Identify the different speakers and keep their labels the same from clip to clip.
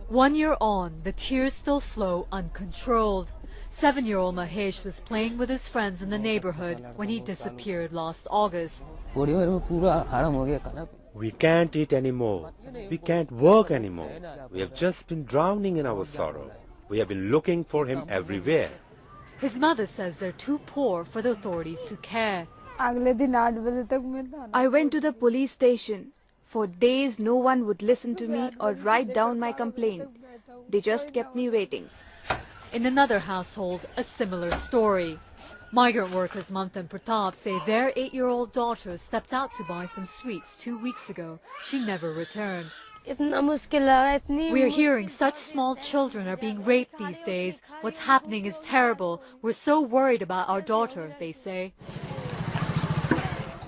Speaker 1: 1 year on, the tears still flow uncontrolled. 7-year-old Mahesh was playing with his friends in the neighborhood when he disappeared last August.
Speaker 2: We can't eat anymore. We can't work anymore. We have just been drowning in our sorrow. We have been looking for him everywhere.
Speaker 1: His mother says they're too poor for the authorities to care.
Speaker 3: I went to the police station. For days, no one would listen to me or write down my complaint. They just kept me waiting.
Speaker 1: In another household, a similar story. Migrant workers Mamta and Pratap say their 8-year-old daughter stepped out to buy some sweets 2 weeks ago. She never returned. We are hearing such small children are being raped these days. What's happening is terrible. We're so worried about our daughter, they say.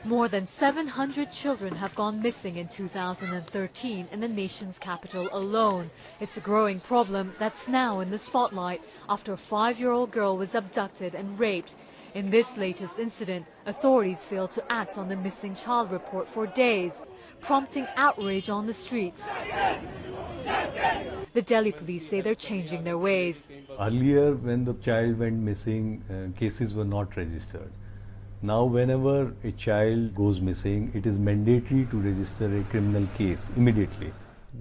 Speaker 1: More than 700 children have gone missing in 2013 in the nation's capital alone. It's a growing problem that's now in the spotlight after a 5-year-old girl was abducted and raped. In this latest incident, authorities failed to act on the missing child report for days, prompting outrage on the streets. The Delhi police say they're changing their ways.
Speaker 4: Earlier, when the child went missing, cases were not registered. Now, whenever a child goes missing, it is mandatory to register a criminal case immediately.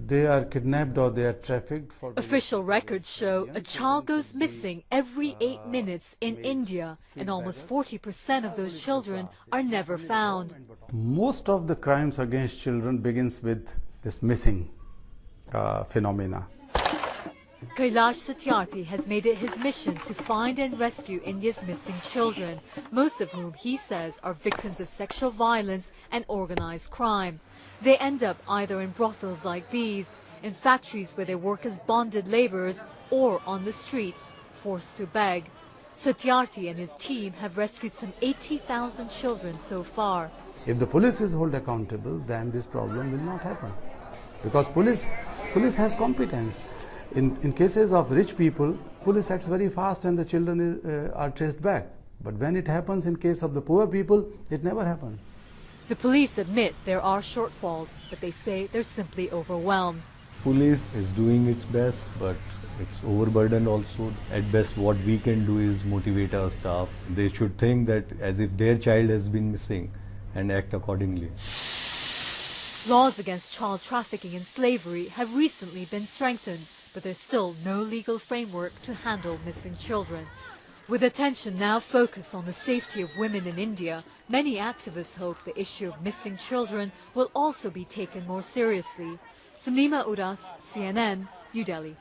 Speaker 5: They are kidnapped or they are trafficked.
Speaker 1: Official records show a child goes missing every 8 minutes in India, and almost 40% of those children are never found.
Speaker 5: Most of the crimes against children begins with this missing phenomena.
Speaker 1: Kailash Satyarthi has made it his mission to find and rescue India's missing children, most of whom he says are victims of sexual violence and organized crime. They end up either in brothels like these, in factories where they work as bonded laborers, or on the streets, forced to beg. Satyarthi and his team have rescued some 80,000 children so far.
Speaker 5: If the police is held accountable, then this problem will not happen. Because police has competence. In cases of rich people, police acts very fast and the children are traced back. But when it happens in case of the poor people, it never happens.
Speaker 1: The police admit there are shortfalls, but they say they're simply overwhelmed.
Speaker 4: Police is doing its best, but it's overburdened also. At best, what we can do is motivate our staff. They should think that as if their child has been missing and act accordingly.
Speaker 1: Laws against child trafficking and slavery have recently been strengthened, but there's still no legal framework to handle missing children. With attention now focused on the safety of women in India, many activists hope the issue of missing children will also be taken more seriously. Samima Udas, CNN, New Delhi.